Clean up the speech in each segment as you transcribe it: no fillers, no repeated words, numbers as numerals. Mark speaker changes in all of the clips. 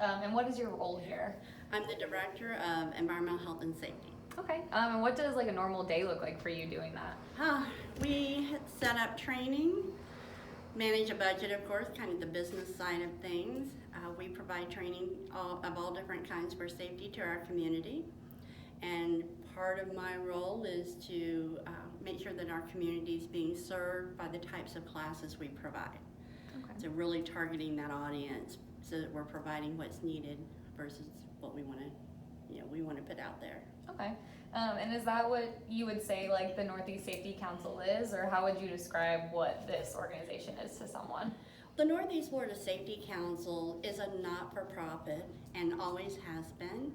Speaker 1: And what is your role here?
Speaker 2: I'm the Director of Environmental Health and Safety.
Speaker 1: Okay. And what does like a normal day look like for you doing that?
Speaker 2: We set up training, manage a budget, of course, kind of the business side of things. We provide training of all different kinds for safety to our community. And part of my role is to make sure that our community is being served by the types of classes we provide.
Speaker 1: Okay.
Speaker 2: So really targeting that audience so that we're providing what's needed versus what we want to put out there.
Speaker 1: Okay. And is that what you would say like the Northeast Safety Council is, or how would you describe what this organization is to someone?
Speaker 2: The Northeast Florida Safety Council is a not-for-profit and always has been,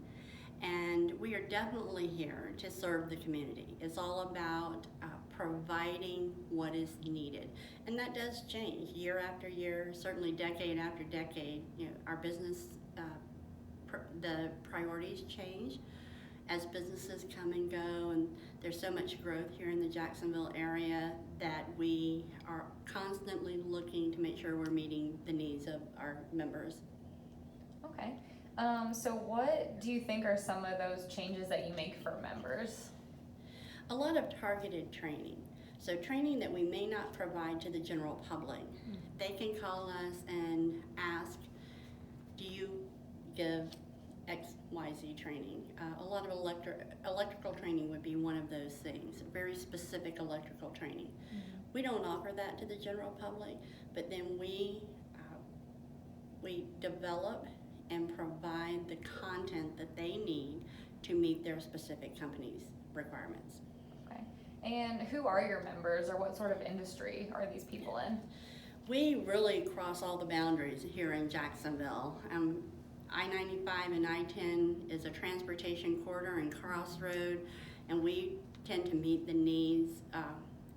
Speaker 2: and we are definitely here to serve the community. It's all about providing what is needed, and that does change year after year, certainly decade after decade. Our business, the priorities change as businesses come and go, and there's so much growth here in the Jacksonville area that we are constantly looking to make sure we're meeting the needs of our members.
Speaker 1: Okay. So what do you think are some of those changes that you make for members?
Speaker 2: A lot of targeted training. So training that we may not provide to the general public. They can call us and ask, do you give XYZ training? A lot of electrical training would be one of those things, very specific electrical training. We don't offer that to the general public, but then we develop and provide the content that they need to meet their specific company's requirements.
Speaker 1: Okay. And who are your members, or what sort of industry are these people in?
Speaker 2: We really cross all the boundaries here in Jacksonville. I-95 and I-10 is a transportation corridor and crossroad, and we tend to meet the needs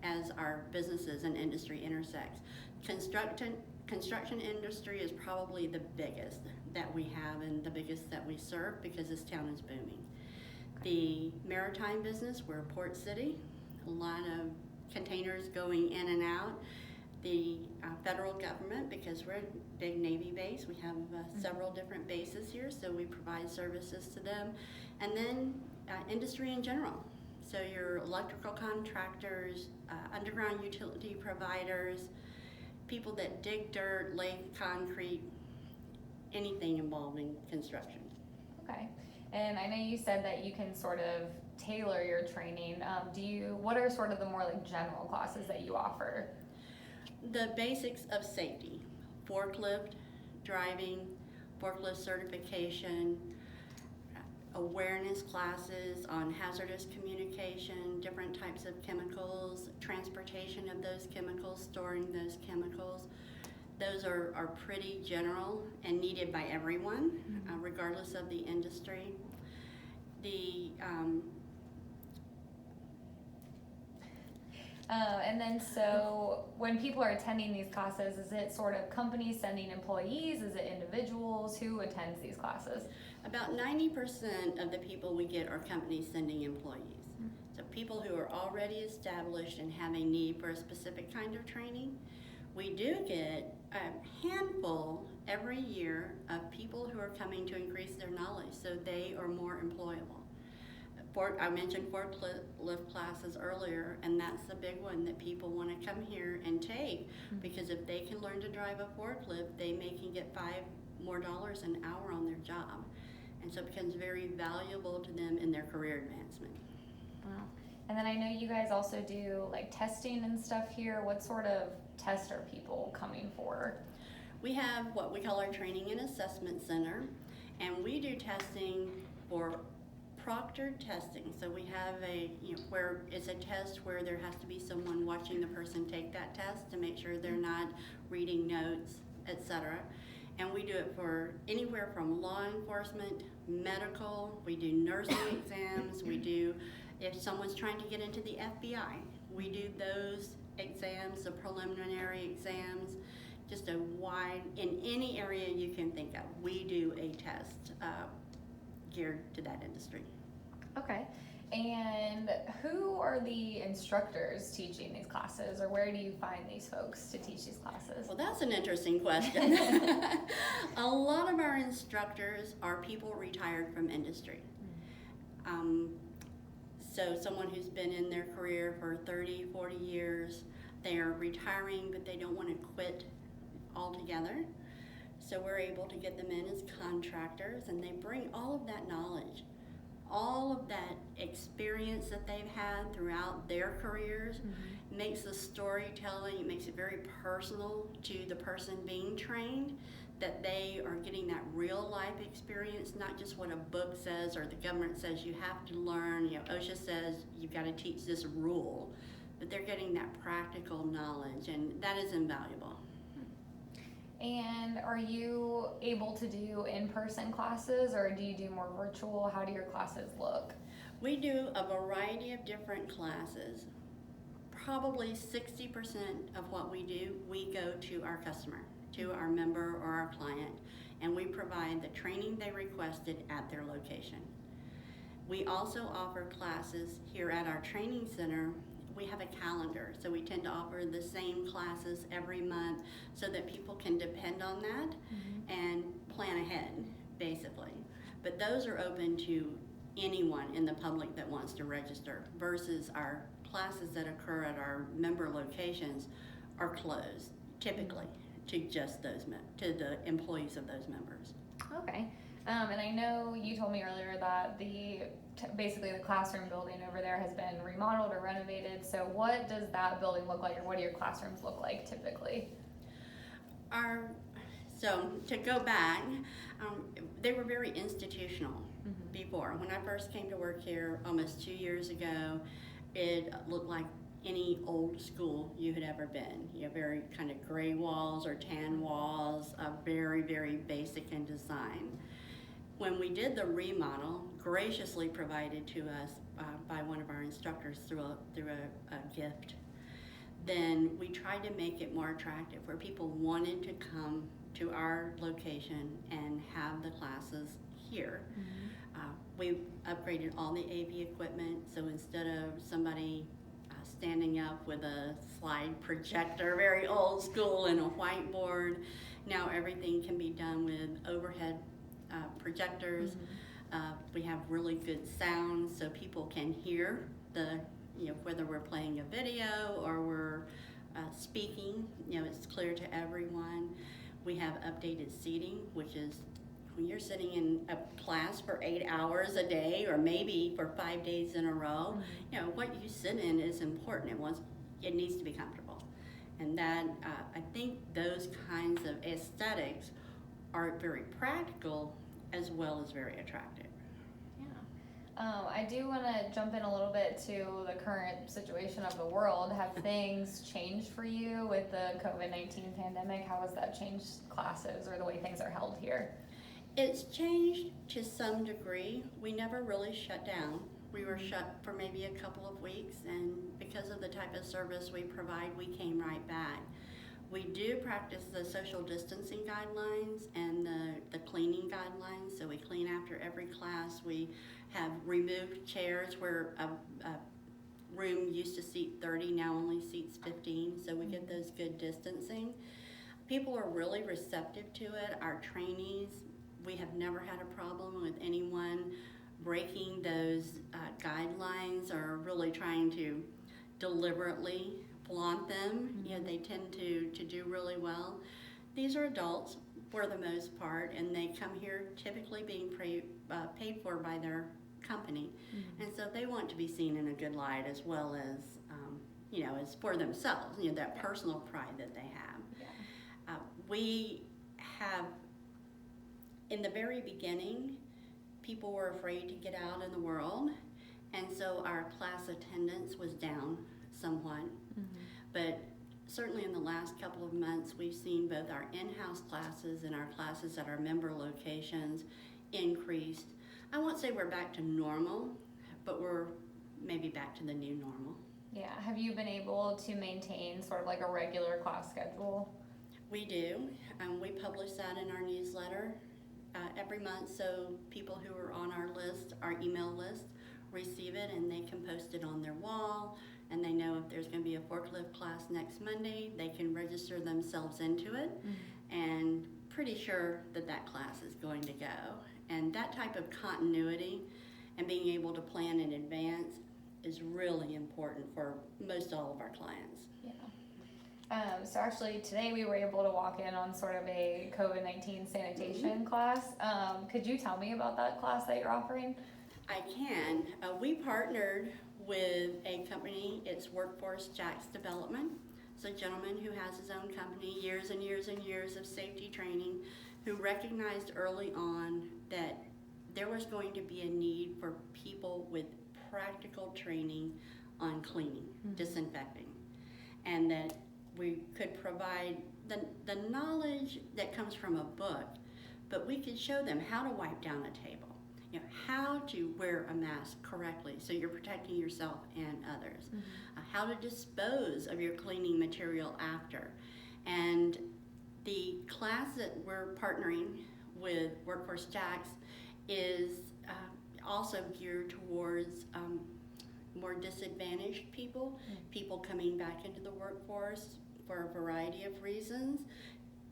Speaker 2: as our businesses and industry intersects. Construction industry is probably the biggest that we have and the biggest that we serve because this town is booming. The maritime business, we're a port city, a lot of containers going in and out. The federal government, because we're a big Navy base, we have several different bases here, so we provide services to them. And then industry in general. So your electrical contractors, underground utility providers, people that dig dirt, lay concrete, anything involving construction.
Speaker 1: Okay. And I know you said that you can sort of tailor your training. What are sort of the more like general classes that you offer?
Speaker 2: The basics of safety, forklift driving, forklift certification, awareness classes on hazardous communication, different types of chemicals, transportation of those chemicals, storing those chemicals. Those are pretty general and needed by everyone, regardless of the industry.
Speaker 1: And then so when people are attending these classes, is it sort of companies sending employees? Is it individuals? Who attends these classes?
Speaker 2: About 90% of the people we get are companies sending employees. So people who are already established and have a need for a specific kind of training. We do get a handful every year of people who are coming to increase their knowledge so they are more employable. I mentioned forklift classes earlier, and that's the big one that people want to come here and take, because if they can learn to drive a forklift, they can get $5 more an hour on their job. And so it becomes very valuable to them in their career advancement.
Speaker 1: Wow. And then I know you guys also do like testing and stuff here. What sort of tests are people coming for?
Speaker 2: We have what we call our Training and Assessment Center, and we do testing for proctored testing. So we have where it's a test where there has to be someone watching the person take that test to make sure they're not reading notes, etc. And we do it for anywhere from law enforcement, medical, we do nursing exams, we do, if someone's trying to get into the FBI, we do those exams, the preliminary exams, just a wide, in any area you can think of, we do a test geared to that industry.
Speaker 1: Okay. And who are the instructors teaching these classes, or where do you find these folks to teach these classes?
Speaker 2: Well, that's an interesting question. A lot of our instructors are people retired from industry. So someone who's been in their career for 30, 40 years, they are retiring, but they don't want to quit altogether. So we're able to get them in as contractors, and they bring all of that knowledge, all of that experience that they've had throughout their careers. Makes the storytelling, it makes it very personal to the person being trained, that they are getting that real life experience, not just what a book says or the government says you have to learn. OSHA says you've got to teach this rule, but they're getting that practical knowledge, and that is invaluable.
Speaker 1: And are you able to do in-person classes, or do you do more virtual? How do your classes look?
Speaker 2: We do a variety of different classes. Probably 60% of what we do, we go to our customer, to our member or our client, and we provide the training they requested at their location. We also offer classes here at our training center. We have a calendar, so we tend to offer the same classes every month so that people can depend on that and plan ahead, basically. But those are open to anyone in the public that wants to register, versus our classes that occur at our member locations are closed, typically, to just those to the employees of those members.
Speaker 1: Okay. And I know you told me earlier that basically the classroom building over there has been remodeled or renovated. So what does that building look like, or what do your classrooms look like typically?
Speaker 2: So to go back, they were very institutional before. When I first came to work here almost 2 years ago, it looked like any old school you had ever been. Very kind of gray walls or tan walls, very, very basic in design. When we did the remodel, graciously provided to us by one of our instructors through a gift, then we tried to make it more attractive, where people wanted to come to our location and have the classes here. We upgraded all the AV equipment, so instead of somebody standing up with a slide projector, very old school, and a whiteboard, now everything can be done with overhead projectors. We have really good sound, so people can hear whether we're playing a video or we're speaking, it's clear to everyone. We have updated seating, which is when you're sitting in a class for 8 hours a day, or maybe for 5 days in a row, what you sit in is important. It needs to be comfortable. And that, I think those kinds of aesthetics are very practical as well as very attractive.
Speaker 1: I do want to jump in a little bit to the current situation of the world. Have things changed for you with the COVID-19 pandemic? How has that changed classes or the way things are held here?
Speaker 2: It's changed to some degree. We never really shut down. We were shut for maybe a couple of weeks, and because of the type of service we provide, we came right back. We do practice the social distancing guidelines and the cleaning guidelines, so we clean after every class. We have removed chairs where a room used to seat 30, now only seats 15, so we get those good distancing. People are really receptive to it. Our trainees, we have never had a problem with anyone breaking those guidelines or really trying to deliberately flaunt them. They tend to do really well. These are adults for the most part, and they come here typically being paid for by their company, and so they want to be seen in a good light, as well as as for themselves, that personal pride that they have. We have, in the very beginning, people were afraid to get out in the world, and so our class attendance was down somewhat. But certainly in the last couple of months, we've seen both our in-house classes and our classes at our member locations increased. I won't say we're back to normal, but we're maybe back to the new normal.
Speaker 1: Yeah. Have you been able to maintain sort of like a regular class schedule?
Speaker 2: We do. We publish that in our newsletter every month, so people who are on our list, our email list, receive it and they can post it on their wall, and they know if there's going to be a forklift class next Monday, they can register themselves into it, and pretty sure that that class is going to go. And that type of continuity and being able to plan in advance is really important for most all of our clients.
Speaker 1: Yeah. So actually today we were able to walk in on sort of a COVID-19 sanitation class. Could you tell me about that class that you're offering?
Speaker 2: I can. We partnered with a company, it's Workforce Jacks Development. It's a gentleman who has his own company, years and years and years of safety training, who recognized early on that there was going to be a need for people with practical training on cleaning, disinfecting, and that we could provide the knowledge that comes from a book, but we could show them how to wipe down a table, how to wear a mask correctly so you're protecting yourself and others, how to dispose of your cleaning material after. And the class that we're partnering with Workforce Jacks is also geared towards more disadvantaged people, people coming back into the workforce for a variety of reasons,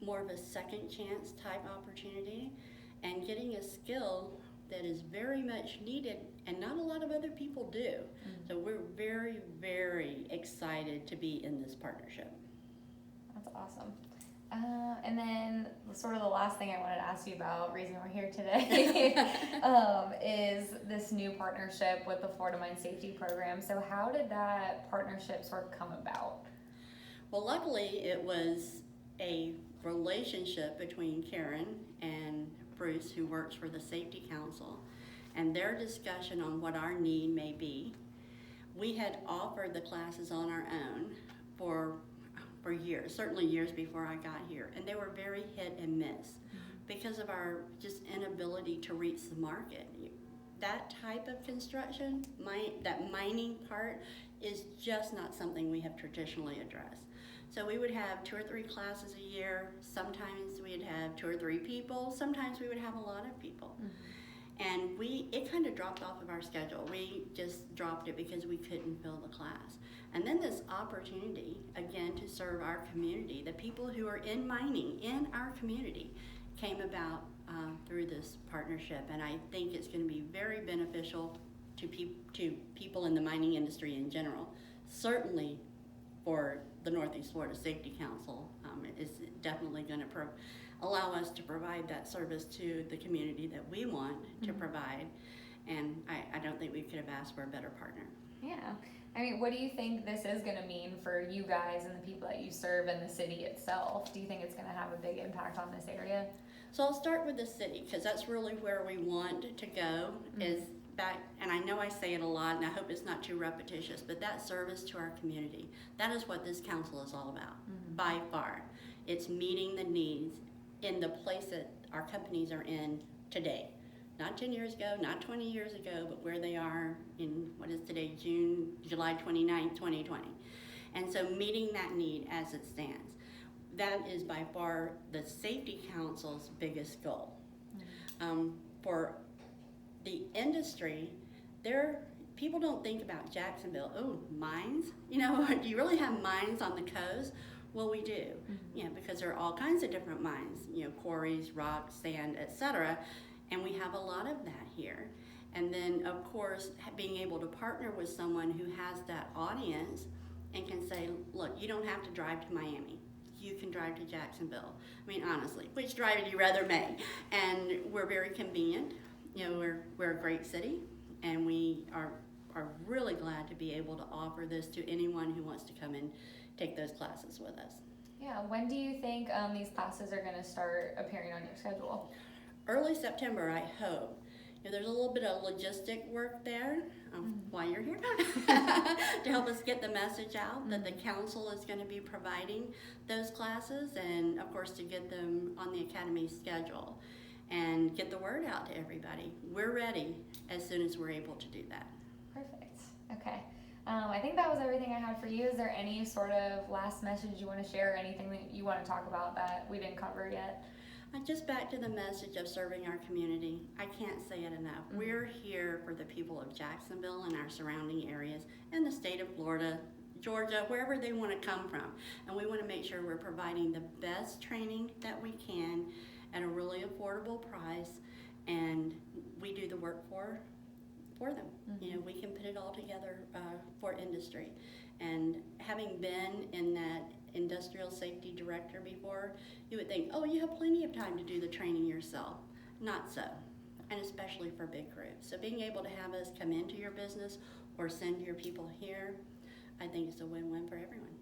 Speaker 2: more of a second chance type opportunity, and getting a skill that is very much needed and not a lot of other people do. So we're very, very excited to be in this partnership.
Speaker 1: That's awesome. And then sort of the last thing I wanted to ask you about, reason we're here today, is this new partnership with the Florida Mine Safety Program. So how did that partnership sort of come about?
Speaker 2: Well, luckily it was a relationship between Karen and Bruce, who works for the Safety Council, and their discussion on what our need may be. We had offered the classes on our own for years, certainly years before I got here, and they were very hit and miss because of our just inability to reach the market. That type of construction, that mining part, is just not something we have traditionally addressed. So we would have 2 or 3 classes a year. Sometimes we'd have 2 or 3 people. Sometimes we would have a lot of people. And it kind of dropped off of our schedule. We just dropped it because we couldn't fill the class. And then this opportunity, again, to serve our community, the people who are in mining in our community, came about through this partnership. And I think it's going to be very beneficial to people in the mining industry in general. Certainly for the Northeast Florida Safety Council, is definitely going to allow us to provide that service to the community that we want to provide. And I don't think we could have asked for a better partner.
Speaker 1: Yeah. I mean, what do you think this is going to mean for you guys and the people that you serve in the city itself? Do you think it's going to have a big impact on this area?
Speaker 2: So I'll start with the city, because that's really where we want to go, is back, and I know I say it a lot, and I hope it's not too repetitious, but that service to our community, that is what this council is all about, by far. It's meeting the needs in the place that our companies are in today. Not 10 years ago, not 20 years ago, but where they are in, what is today, July 29th, 2020. And so meeting that need as it stands. That is by far the Safety Council's biggest goal. For the industry, people don't think about Jacksonville, oh, mines? Do you really have mines on the coast? Well, we do, because there are all kinds of different mines, quarries, rock, sand, etc. And we have a lot of that here. And then, of course, being able to partner with someone who has that audience and can say, look, you don't have to drive to Miami. You can drive to Jacksonville. I mean, honestly, which drive would you rather make? And we're very convenient. We're a great city, and we are really glad to be able to offer this to anyone who wants to come and take those classes with us.
Speaker 1: Yeah, when do you think these classes are going to start appearing on your schedule?
Speaker 2: Early September, I hope. There's a little bit of logistic work there while you're here to help us get the message out that the council is going to be providing those classes, and of course to get them on the academy schedule and get the word out to everybody. We're ready as soon as we're able to do that.
Speaker 1: Perfect. Okay. I think that was everything I had for you. Is there any sort of last message you want to share, or anything that you want to talk about that we didn't cover yet?
Speaker 2: Just back to the message of serving our community. I can't say it enough. We're here for the people of Jacksonville and our surrounding areas and the state of Florida, Georgia, wherever they want to come from. And we want to make sure we're providing the best training that we can at a really affordable price, and we do the work for them. You know, we can put it all together for industry. And having been in that industrial safety director before, you would think, oh, you have plenty of time to do the training yourself. Not so, and especially for big groups. So being able to have us come into your business or send your people here, I think it's a win-win for everyone.